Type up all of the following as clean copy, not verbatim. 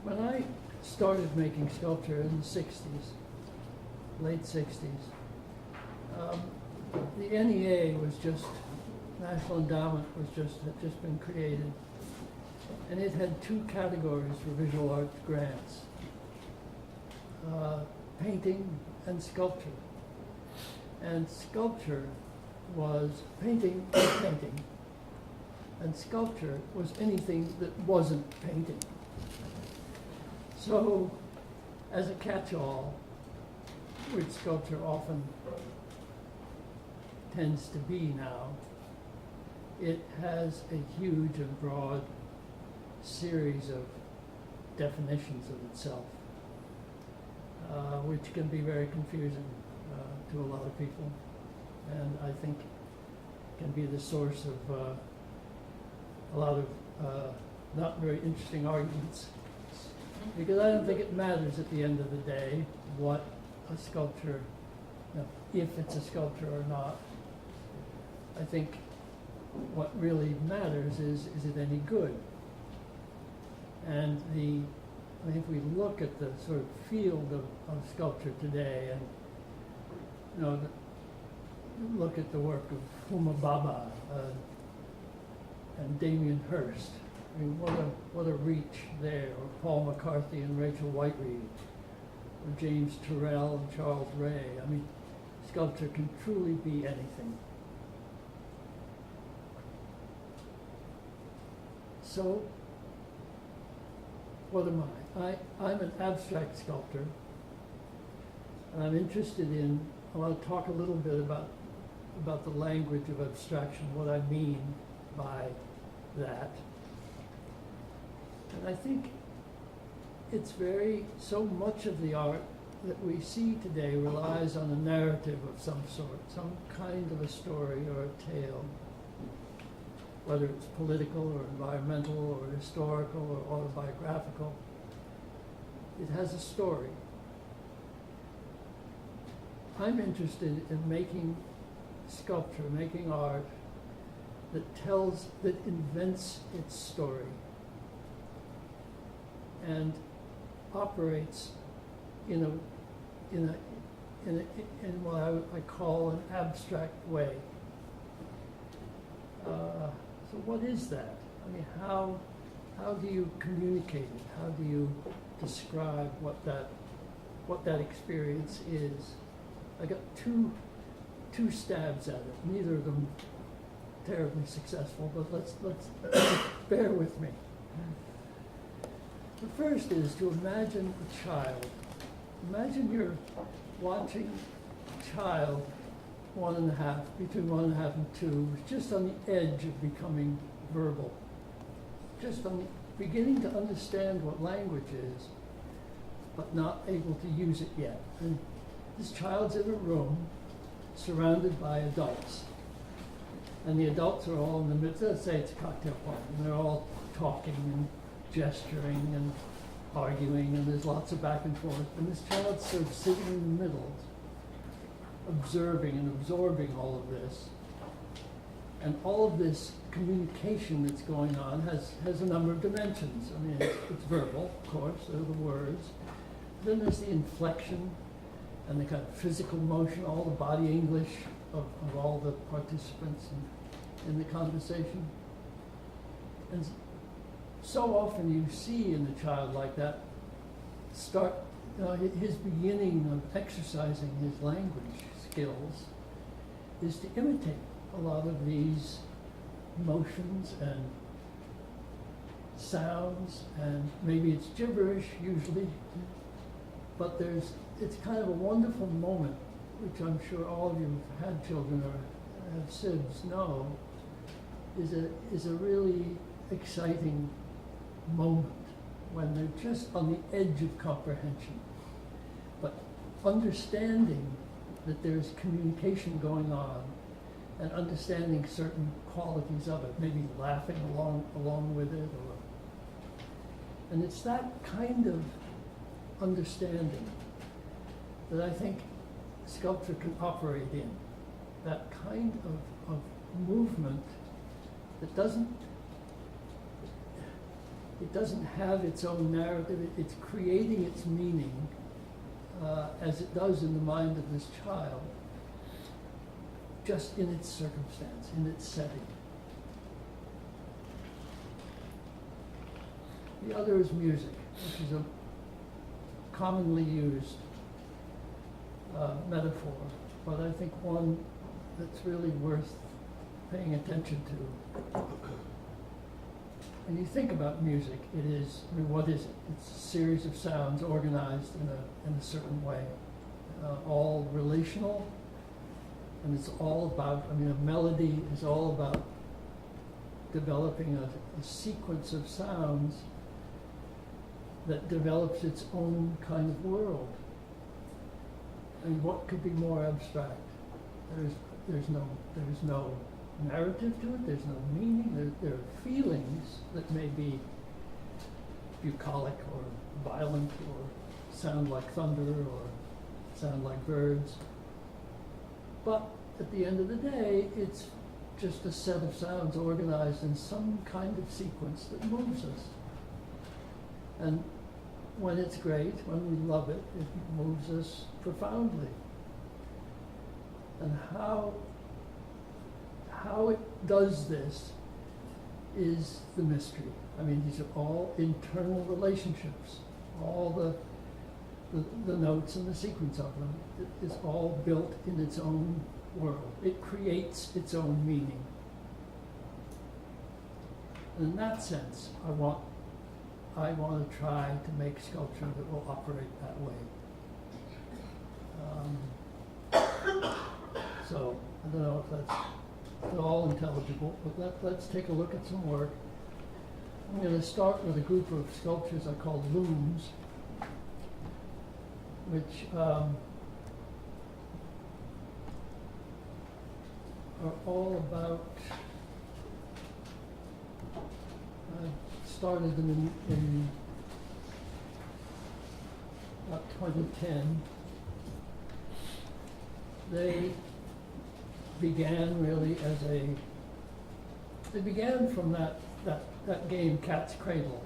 When I started making sculpture in the 60s, late 60s, the NEA was just, National Endowment had just been created. And it had two categories for visual arts grants, painting and sculpture. And sculpture was painting, and sculpture was anything that wasn't painting. So, as a catch-all, which sculpture often tends to be now, it has a huge and broad series of definitions of itself, which can be very confusing to a lot of people, and I think can be the source of a lot of not very interesting arguments, because I don't think it matters at the end of the day what a sculpture, if it's a sculpture or not. I think what really matters is it any good? And I think if we look at the sort of field of sculpture today, and look at the work of Huma Baba and Damien Hirst, I mean, what a reach there, or Paul McCarthy and Rachel Whiteread, or James Turrell and Charles Ray. I mean, sculpture can truly be anything. So, what am I? I'm an abstract sculptor, and I'm interested in, I want to talk a little bit about the language of abstraction, what I mean by that. And I think it's so much of the art that we see today relies on a narrative of some sort, some kind of a story or a tale, whether it's political or environmental or historical or autobiographical. It has a story. I'm interested in making sculpture, making art that invents its story and operates in what I call an abstract way. So what is that? I mean, how do you communicate it? How do you describe what that experience is? I got two stabs at it. Neither of them terribly successful, but let's bear with me. The first is to imagine a child. Imagine you're watching a child, between 1.5 and 2, who's just on the edge of becoming verbal, just on beginning to understand what language is, but not able to use it yet. And this child's in a room surrounded by adults. And the adults are all in the midst, let's say it's a cocktail party, and they're all talking and gesturing and arguing, and there's lots of back and forth. And this child's sort of sitting in the middle, observing and absorbing all of this. And all of this communication that's going on has a number of dimensions. I mean, it's verbal, of course, they're the words. Then there's the inflection and the kind of physical motion, all the body English of all the participants in the conversation. And so often you see in a child like that his beginning of exercising his language skills is to imitate a lot of these motions and sounds, and maybe it's gibberish usually, but it's kind of a wonderful moment, which I'm sure all of you who've had children or have sibs know, is a really exciting moment when they're just on the edge of comprehension, but understanding that there's communication going on and understanding certain qualities of it, maybe laughing along with it, and it's that kind of understanding that I think sculpture can operate in, that kind of movement that doesn't, It doesn't have its own narrative. It's creating its meaning as it does in the mind of this child, just in its circumstance, in its setting. The other is music, which is a commonly used metaphor, but I think one that's really worth paying attention to. When you think about music, it is, I mean, what is it? It's a series of sounds organized in a certain way, all relational, and it's all about, I mean, a melody is all about developing a sequence of sounds that develops its own kind of world. And what could be more abstract? There's no narrative to it, there's no meaning, there are feelings that may be bucolic or violent or sound like thunder or sound like birds. But at the end of the day, it's just a set of sounds organized in some kind of sequence that moves us. And when it's great, when we love it, it moves us profoundly. And how it does this is the mystery. I mean, these are all internal relationships. All the notes and the sequence of them is all built in its own world. It creates its own meaning. And in that sense, I want to try to make sculpture that will operate that way. So I don't know if that's at all intelligible, but let's take a look at some work. I'm going to start with a group of sculptures I call Looms, which are all about, I started them in about 2010. They began really they began from that game Cat's Cradle,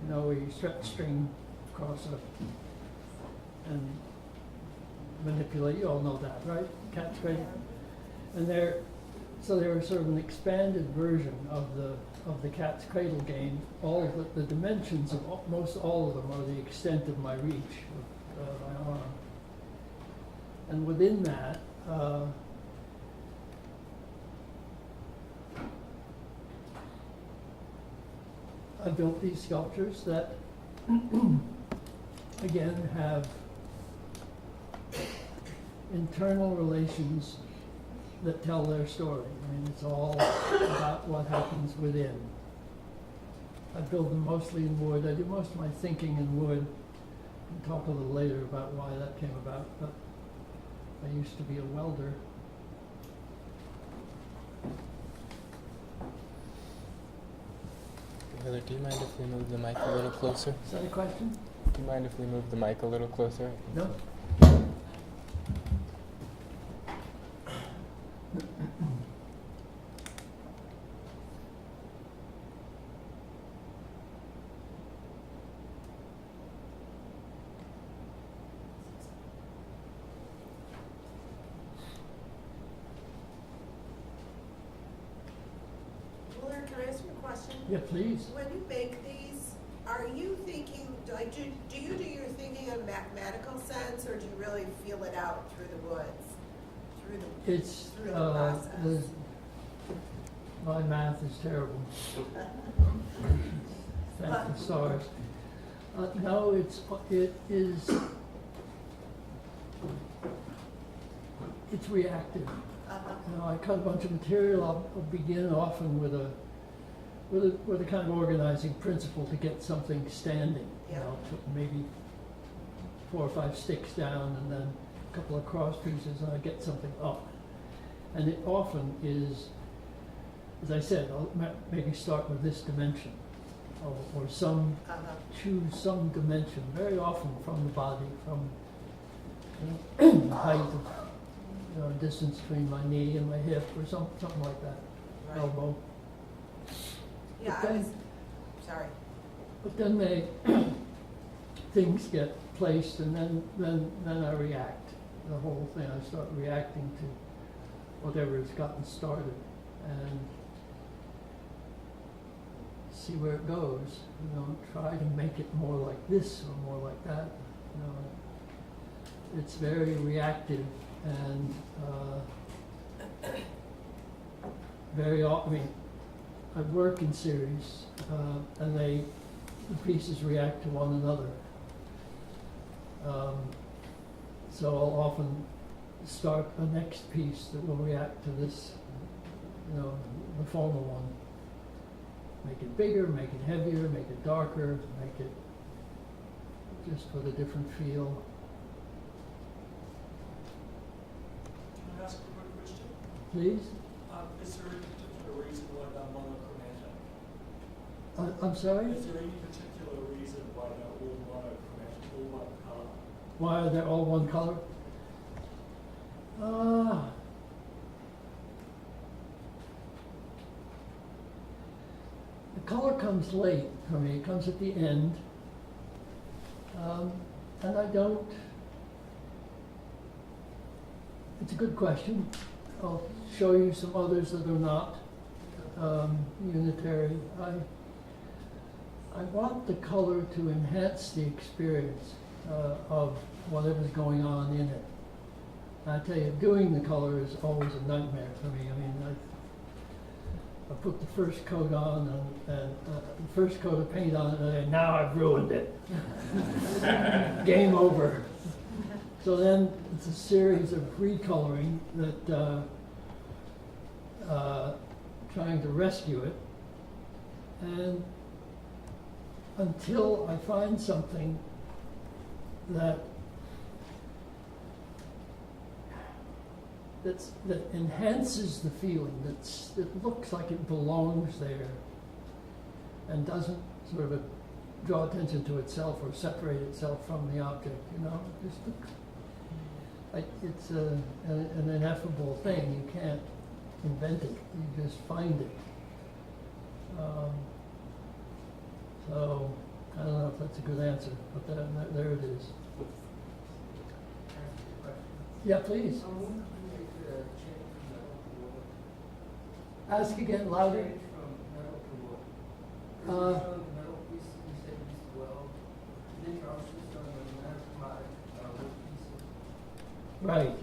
you know, where you stretch string across and manipulate. You all know that, right? Cat's Cradle. And they were sort of an expanded version of the Cat's Cradle game. All of the dimensions of most all of them are the extent of my reach, of my arm. And within that, I built these sculptures that, again, have internal relations that tell their story. I mean, it's all about what happens within. I build them mostly in wood. I do most of my thinking in wood. I'll talk a little later about why that came about, but I used to be a welder. Willard, do you mind if we move the mic a little closer? Is that a question? Do you mind if we move the mic a little closer? No? Willard, can I ask you a question? Yeah, please. When you make these, are you thinking, like, do you do your thinking in a mathematical sense, or do you really feel it out through the woods, through the process? My math is terrible. Thank the stars. No, it's reactive. You know, I cut a bunch of material. I'll begin often with a kind of organizing principle to get something standing. Yeah. You know, put maybe 4 or 5 sticks down, and then a couple of cross pieces, and I get something up. And it often is, as I said, I'll maybe start with this dimension, or choose some dimension, very often from the body, from the height of, distance between my knee and my hip, or something like that, Right. elbow. Yeah, But then, sorry. But then they, things get placed and then I react. The whole thing, I start reacting to whatever has gotten started and see where it goes. You know, try to make it more like this or more like that. You know, it's very reactive and very often, I mean, I work in series and the pieces react to one another. So I'll often start a next piece that will react to this, you know, the former one. Make it bigger, make it heavier, make it darker, make it just with a different feel. Can I ask a quick question? Please? Is there any particular reason why they're monochromatic? I'm sorry? Is there any particular reason why they're all monochromatic, all one color? Why are they all one color? The color comes late for me. It comes at the end. And I don't. It's a good question. I'll show you some others that are not unitary. I want the color to enhance the experience of whatever's going on in it. I tell you, doing the color is always a nightmare for me. I mean, I put the first coat on and the first coat of paint on it, and now I've ruined it. Game over. So then it's a series of recoloring that trying to rescue it, and until I find something that enhances the feeling, that looks like it belongs there, and doesn't sort of draw attention to itself or separate itself from the object. You know, just like it's an ineffable thing. You can't invent it. You just find it. So I don't know if that's a good answer, but there it is. Yeah, please. Ask again, louder. Right.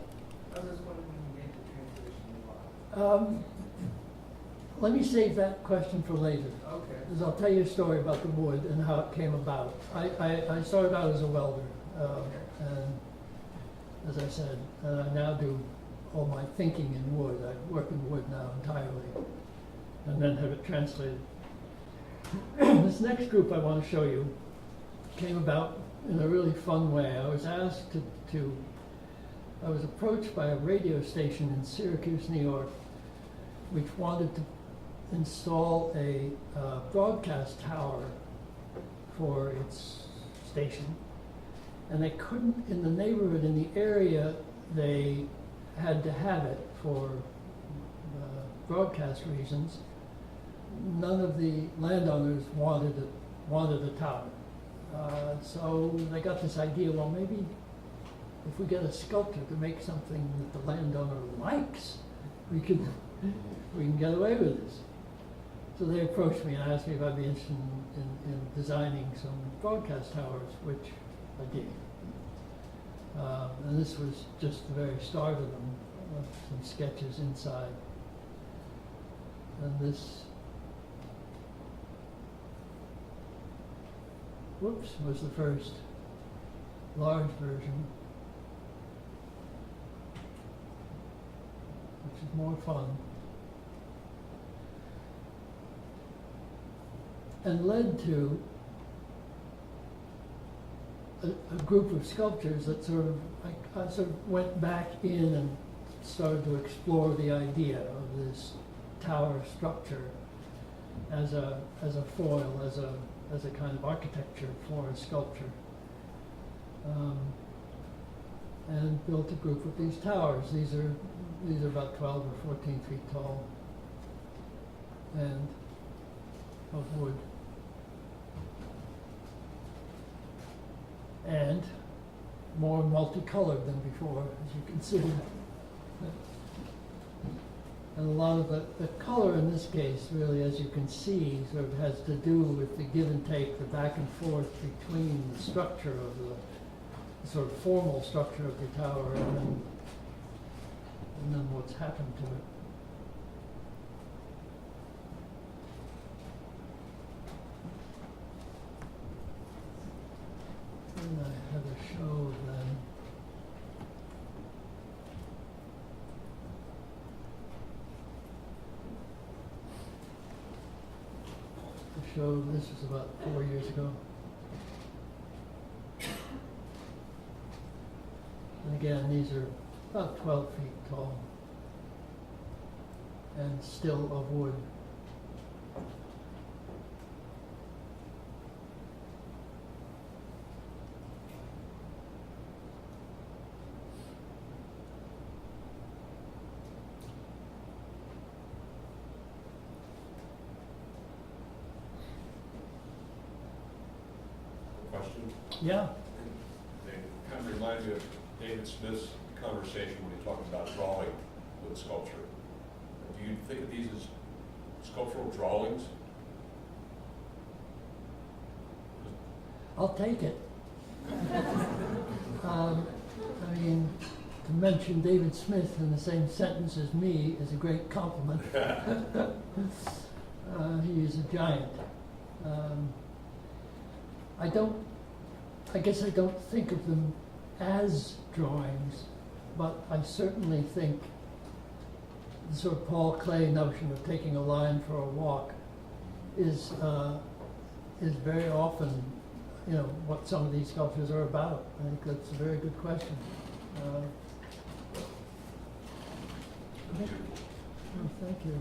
Let me save that question for later. Okay. Because I'll tell you a story about the wood and how it came about. I started out as a welder, and as I said, I now do all my thinking in wood. I work in wood now entirely, and then have it translated. This next group I want to show you came about in a really fun way. I was asked I was approached by a radio station in Syracuse, New York, which wanted to install a broadcast tower for its station. And they couldn't, in the neighborhood, in the area, they had to have it for broadcast reasons. None of the landowners wanted a tower. So they got this idea, well, maybe if we get a sculptor to make something that the landowner likes, we can get away with this. So they approached me and asked me if I'd be interested in designing some broadcast towers, which I did. And this was just the very start of them, some sketches inside. And this, was the first large version, which is more fun. And led to a group of sculptors that sort of, I sort of went back in and started to explore the idea of this tower structure as a foil, as a kind of architecture for a sculpture. And built a group of these towers. These are about 12 or 14 feet tall and of wood. and more multicolored than before, as you can see. And a lot of the color in this case, really, as you can see, sort of has to do with the give and take, the back and forth between the structure of the sort of formal structure of the tower and then what's happened to it. And I have a show then. The show, this was about 4 years ago. And again, these are about 12 feet tall and still of wood. Question? Yeah. They kind of remind me of David Smith's conversation when he talked about drawing with sculpture. Do you think of these as sculptural drawings? I'll take it. I mean, to mention David Smith in the same sentence as me is a great compliment. He is a giant. I guess I don't think of them as drawings, but I certainly think the sort of Paul Klee notion of taking a line for a walk is very often, you know, what some of these sculptures are about. I think that's a very good question. Okay. Oh, thank you.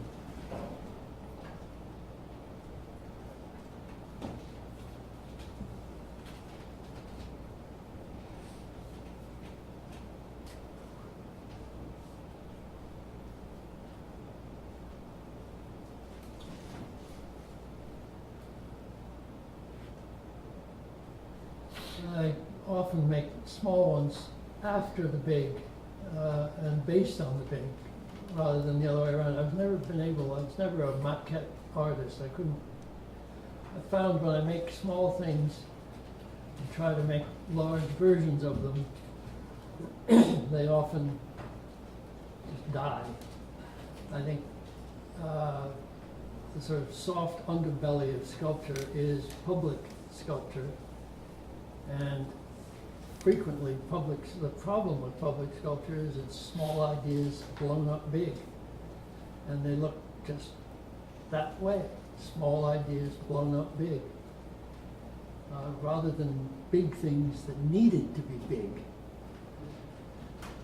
I often make small ones after the big and based on the big, rather than the other way around. I was never a maquette artist. I found when I make small things and try to make large versions of them, they often just die. I think the sort of soft underbelly of sculpture is public sculpture. And frequently, the problem with public sculpture is it's small ideas blown up big. And they look just that way, small ideas blown up big. Rather than big things that needed to be big.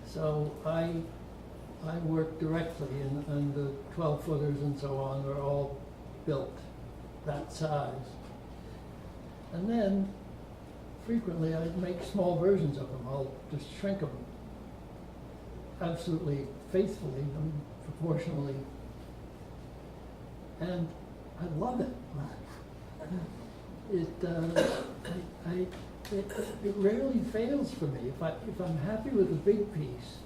So I work directly, and the 12-footers and so on are all built that size. And then frequently I make small versions of them. I'll just shrink them absolutely faithfully, proportionally. And I love it. It rarely fails for me. If I'm happy with a big piece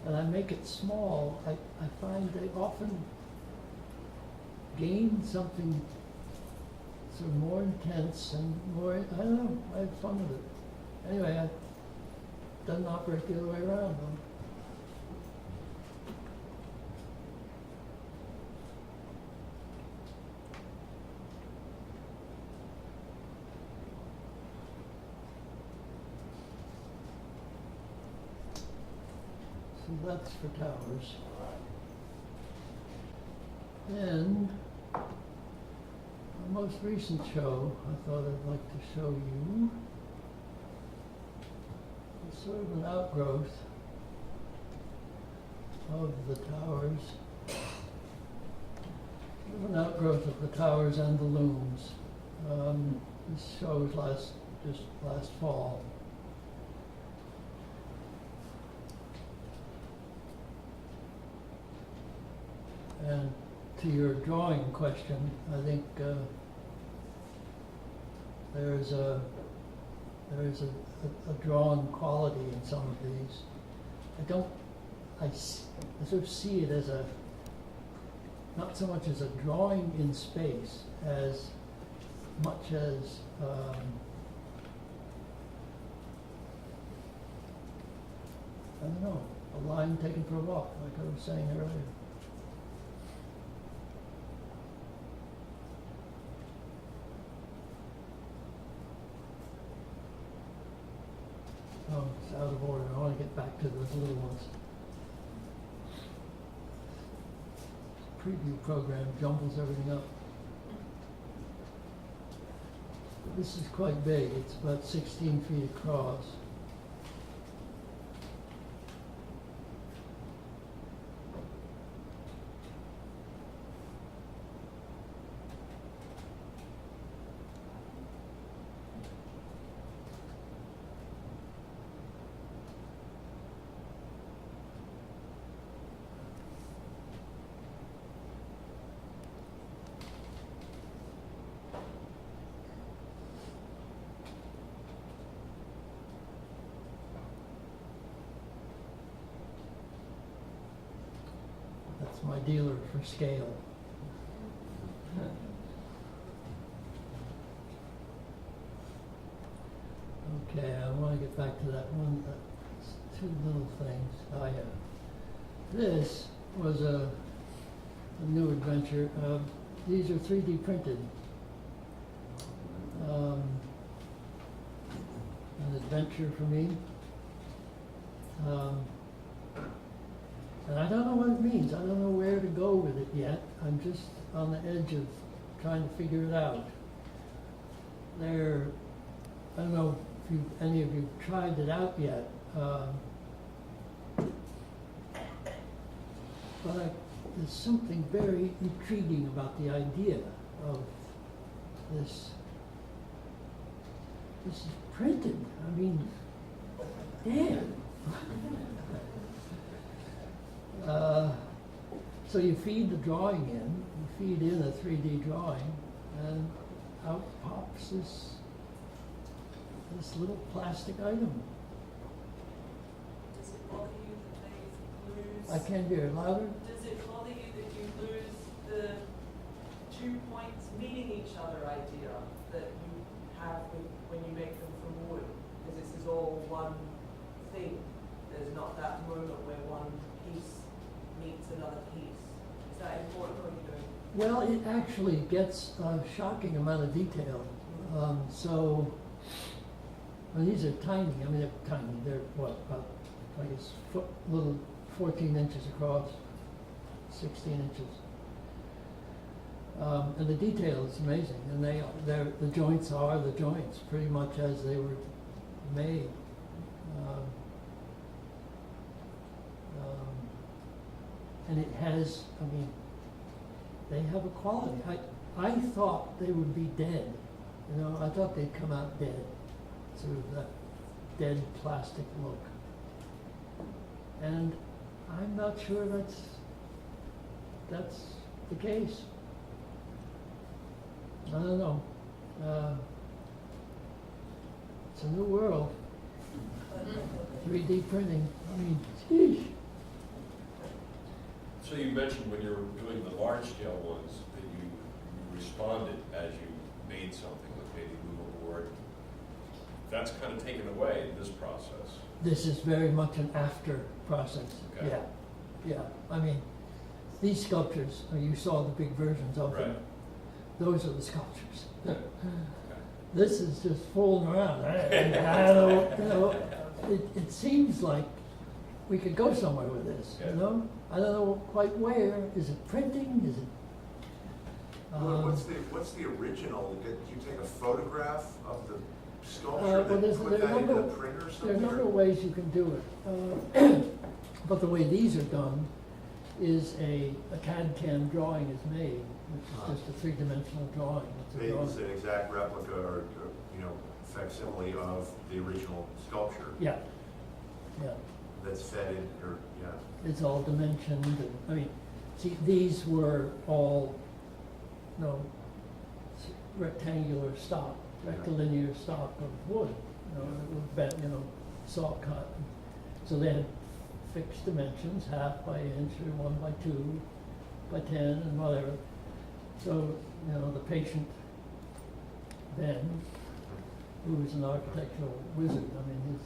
and I make it small, I find they often gain something sort of more intense and more, I don't know, I have fun with it. Anyway, it doesn't operate the other way around though. So that's for towers. And our most recent show, I thought I'd like to show you. It's sort of an outgrowth of the towers. Sort of an outgrowth of the towers and the looms. This show was just last fall. And to your drawing question, I think there's a There is a drawn quality in some of these. I sort of see it as not so much as a drawing in space as much as I don't know, a line taken for a walk, like I was saying earlier. Oh, it's out of order. I want to get back to those little ones. Preview program jumbles everything up. This is quite big. It's about 16 feet across. That's my dealer for scale. Okay, I want to get back to that one, two little things. Oh, yeah. This was a new adventure. These are 3D printed. An adventure for me. And I don't know what it means. I don't know where to go with it yet. I'm just on the edge of trying to figure it out. I don't know if any of you tried it out yet. But there's something very intriguing about the idea of this. This is printed. I mean, damn. So you feed the drawing in, you feed in a 3D drawing, and out pops this little plastic item. Does it bother you that they lose? I can't hear it louder. Does it bother you that you lose the 2 points meaning each other idea that you have when you make them from wood? Because this is all one thing. There's not that moment where one piece meets another piece. Is that important, or are you doing? Well, it actually gets a shocking amount of detail. So, I mean, these are tiny. I mean, they're tiny. They're what, about, I guess, little 14 inches across, 16 inches. And the detail is amazing. And the joints are the joints, pretty much as they were made. And it has, I mean, they have a quality. I thought they would be dead. You know, I thought they'd come out dead. Sort of that dead plastic look. And I'm not sure that's the case. I don't know. It's a new world. 3D printing. I mean, sheesh. So you mentioned when you were doing the large-scale ones that you responded as you made something, like maybe move a board. That's kind of taken away in this process. This is very much an after process. Okay. Yeah. I mean, these sculptures, you saw the big versions of them. Right. Those are the sculptures. Okay. This is just fooling around. I don't, you know, it seems like we could go somewhere with this, Yeah. you know? I don't know quite where. Is it printing? Is it? What's the original? Did you take a photograph of the sculpture Well, that there's put a that into number, the printer or there are a something? number of or- ways you can do it. But the way these are done is a CAD/CAM drawing is made, which is just a three-dimensional drawing. It's a Maybe drawing. it's an exact replica or facsimile of the original sculpture Yeah. that's fed in, or, yeah. It's all dimensioned, and, I mean, see, these were all, rectangular stock, rectilinear stock of wood, you know, that was bent, you know, saw cut. So they had fixed dimensions, 1/2 by inch or 1 by 2 by 10 and whatever. So, you know, the patient then, who was an architectural wizard, I mean,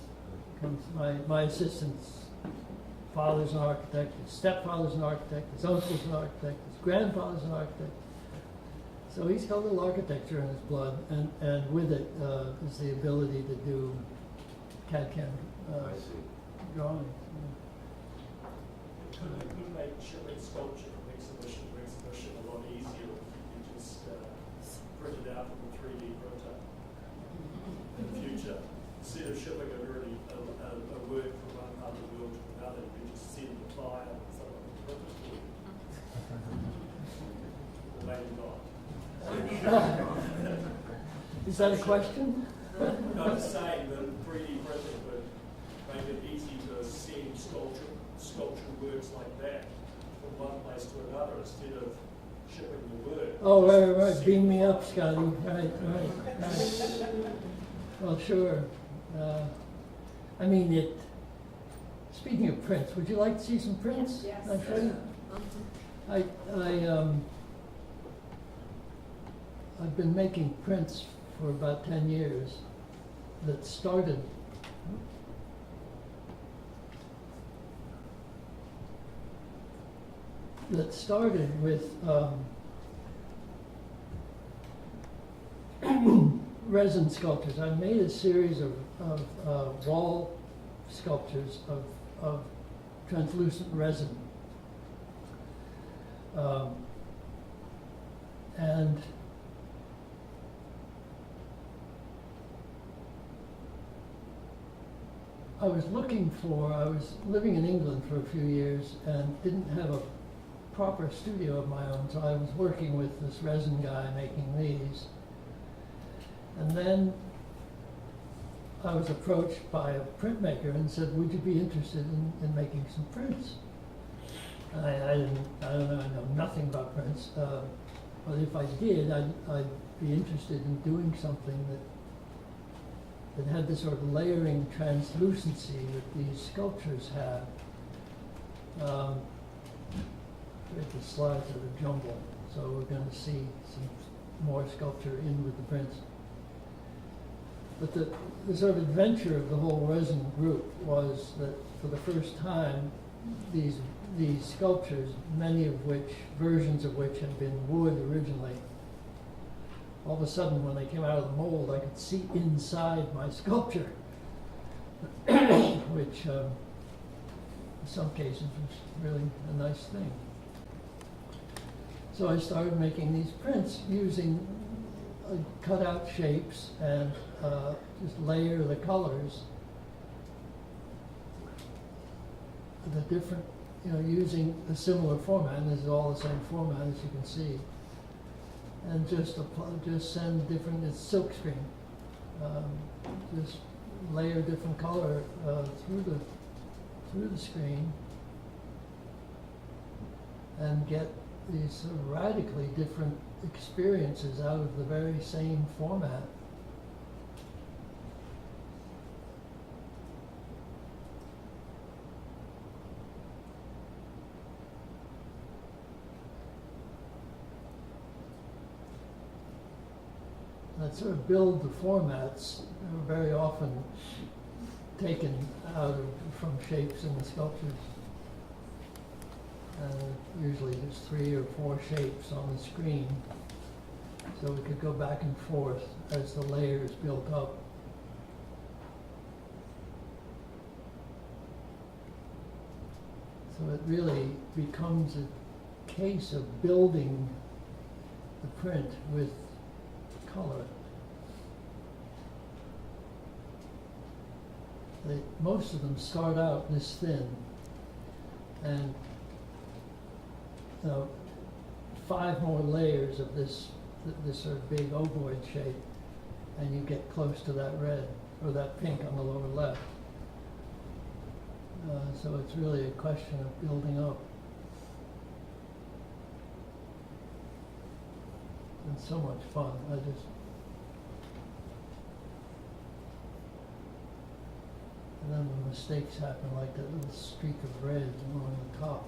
my assistant's father's an architect, his stepfather's an architect, his uncle's an architect, his grandfather's an architect. So he's got a little architecture in his blood, and with it is the ability to do CAD/CAM I see. drawings. It could make shipping sculpture from exhibition to exhibition a lot easier if you just print it out from a 3D printer in the future. Instead of shipping a work from one part of the world to another, you can just send the file and someone can print it for you. Or maybe not. Is that a question? No, I'm just saying that 3D printing would make it easy to send sculptural works like that from one place to another instead of shipping the work. Oh, right. Beam me up, Scotty. Right. Well, sure. I mean, speaking of prints, would you like to see some prints? Yes. I show you. I've been making prints for about 10 years that started with resin sculptures. I made a series of wall sculptures of translucent resin. And I was living in England for a few years and didn't have a proper studio of my own, so I was working with this resin guy making these. And then I was approached by a printmaker and said, would you be interested in making some prints? I know nothing about prints, but if I did, I'd be interested in doing something that had the sort of layering translucency that these sculptures have. The slides are a jumble, so we're going to see some more sculpture in with the prints. But the sort of adventure of the whole resin group was that for the first time, these sculptures, versions of which had been wood originally, all of a sudden when they came out of the mold, I could see inside my sculpture, which in some cases was really a nice thing. So I started making these prints using cut out shapes and just layer the colors, the different, using a similar format, and this is all the same format as you can see, and just send different, it's silk screen, just layer different color through the screen, and get these sort of radically different experiences out of the very same format. That sort of build the formats are very often taken from shapes in the sculptures. Usually there's 3 or 4 shapes on the screen, so we could go back and forth as the layers built up. So it really becomes a case of building the print with color. Most of them start out this thin, and 5 more layers of this sort of big ovoid shape, and you get close to that red or that pink on the lower left. So it's really a question of building up. And so much fun. And then when mistakes happen, like that little streak of red along the top.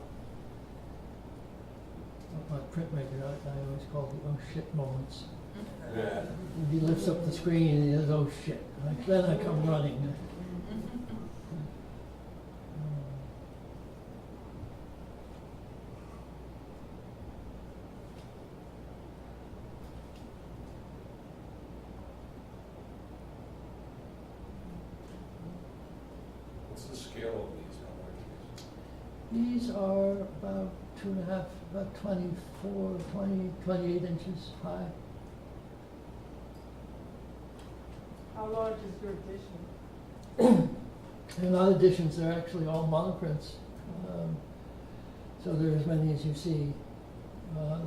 My printmaker, I always call the oh shit moments. Yeah. He lifts up the screen and he says, oh shit. Then I come running. What's the scale of these? How large are these? These are about 2.5, about 24, 20, 28 inches high. How large is your edition? They're not editions, they're actually all monoprints. So there are as many as you see.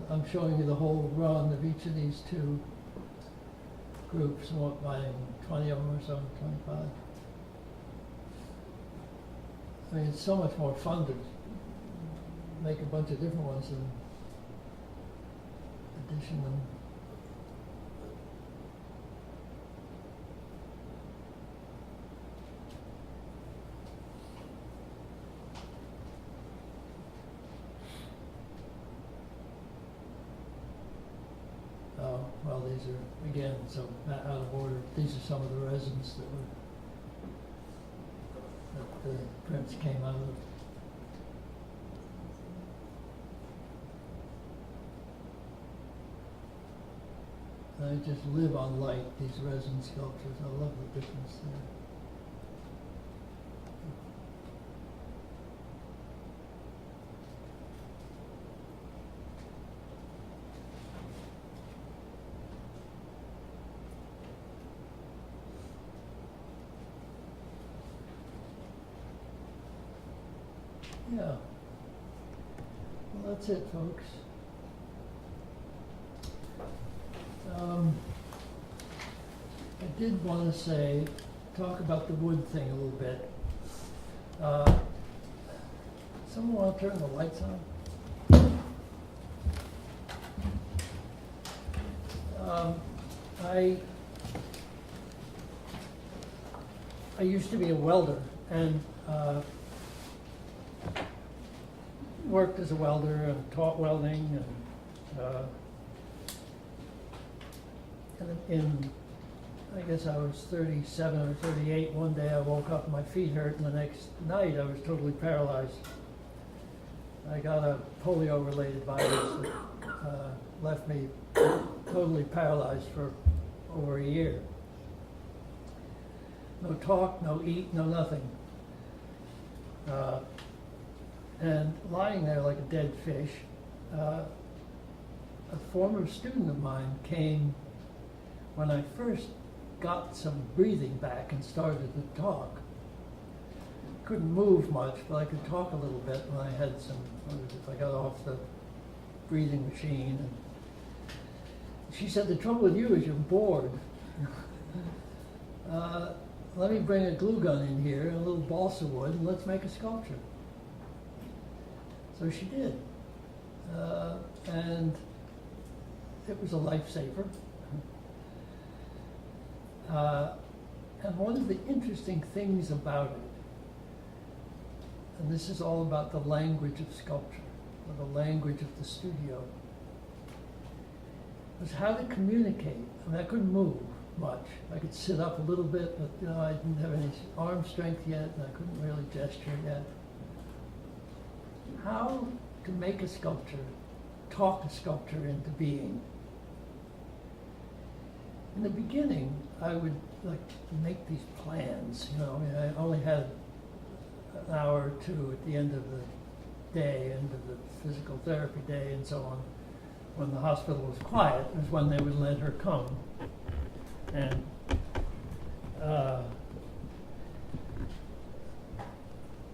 I'm showing you the whole run of each of these two groups, what, buying 20 of them or so, 25. I mean, it's so much more fun to make a bunch of different ones than edition them. Well, these are, again, so out of order. These are some of the resins that the prints came out of. I just live on light, these resin sculptures. I love the difference there. Yeah. Well, that's it, folks. I did want to say, talk about the wood thing a little bit. Someone want to turn the lights on? I used to be a welder, and worked as a welder and taught welding, and in, I guess I was 37 or 38, one day I woke up and my feet hurt, and the next night I was totally paralyzed. I got a polio-related virus that left me totally paralyzed for over a year. No talk, no eat, no nothing. And lying there like a dead fish, a former student of mine came when I first got some breathing back and started to talk. Couldn't move much, but I could talk a little bit when I had some, if I got off the breathing machine. And she said, the trouble with you is you're bored. Let me bring a glue gun in here and a little balsa wood and let's make a sculpture. So she did. And it was a lifesaver. And one of the interesting things about it, and this is all about the language of sculpture, or the language of the studio, was how to communicate. I mean, I couldn't move much. I could sit up a little bit, but I didn't have any arm strength yet, and I couldn't really gesture yet. How to make a sculpture, talk a sculpture into being. In the beginning, I would like make these plans, I mean, I only had an hour or two at the end of the day, end of the physical therapy day and so on. When the hospital was quiet was when they would let her come. And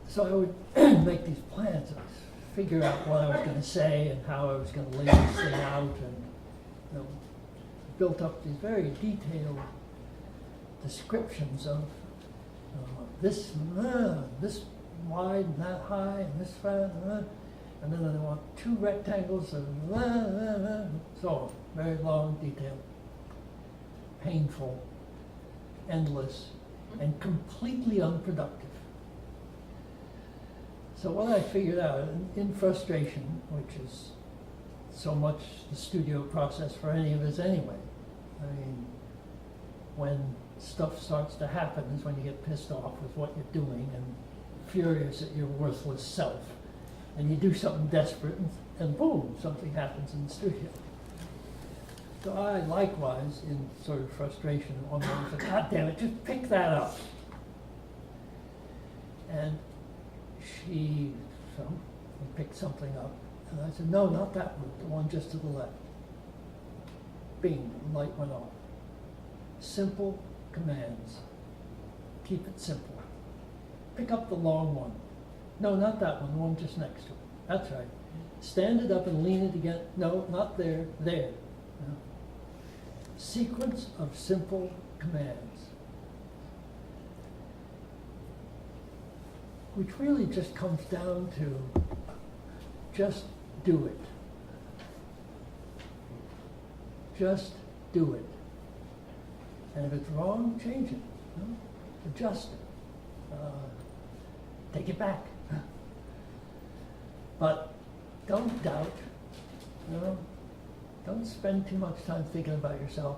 so I would make these plans, figure out what I was going to say and how I was going to lay this thing out, and built up these very detailed descriptions of this wide and that high and this fat, and then I want 2 rectangles of so on. Very long, detailed, painful, endless. and completely unproductive. So what I figured out in frustration, which is so much the studio process for any of us anyway, I mean, when stuff starts to happen is when you get pissed off with what you're doing and furious at your worthless self. And you do something desperate and boom, something happens in the studio. So I likewise, in sort of frustration, at one moment said, God damn it, just pick that up. And she picked something up. And I said, no, not that one, the one just to the left. Bing, the light went off. Simple commands. Keep it simple. Pick up the long one. No, not that one, the one just next to it. That's right. Stand it up and lean it again. No, not there, there. No. Sequence of simple commands, which really just comes down to just do it. Just do it. And if it's wrong, change it. You know? Adjust it. Take it back. But don't doubt. You know? Don't spend too much time thinking about yourself.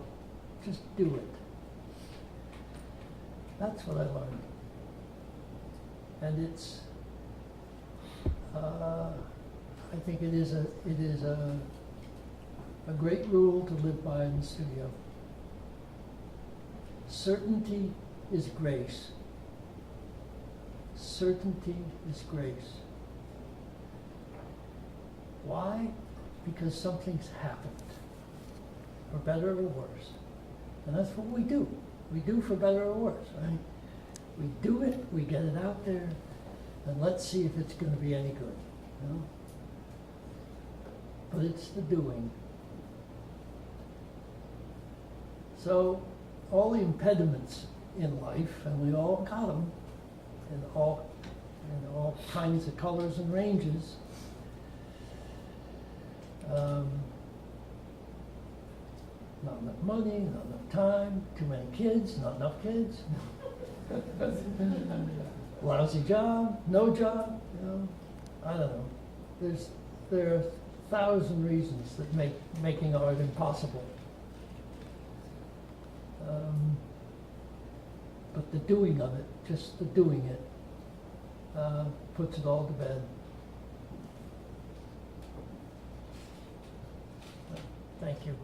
Just do it. That's what I learned. And it's, I think it is a great rule to live by in the studio. Certainty is grace. Certainty is grace. Why? Because something's happened, for better or worse. And that's what we do. We do for better or worse, right? We do it, we get it out there, and let's see if it's going to be any good. You know? But it's the doing. So all the impediments in life, and we all got them, in all kinds of colors and ranges. Not enough money, not enough time, too many kids, not enough kids. Lousy job, no job, you know, I don't know. There are 1,000 reasons that make making art impossible. But the doing of it, just the doing it, puts it all to bed. Thank you.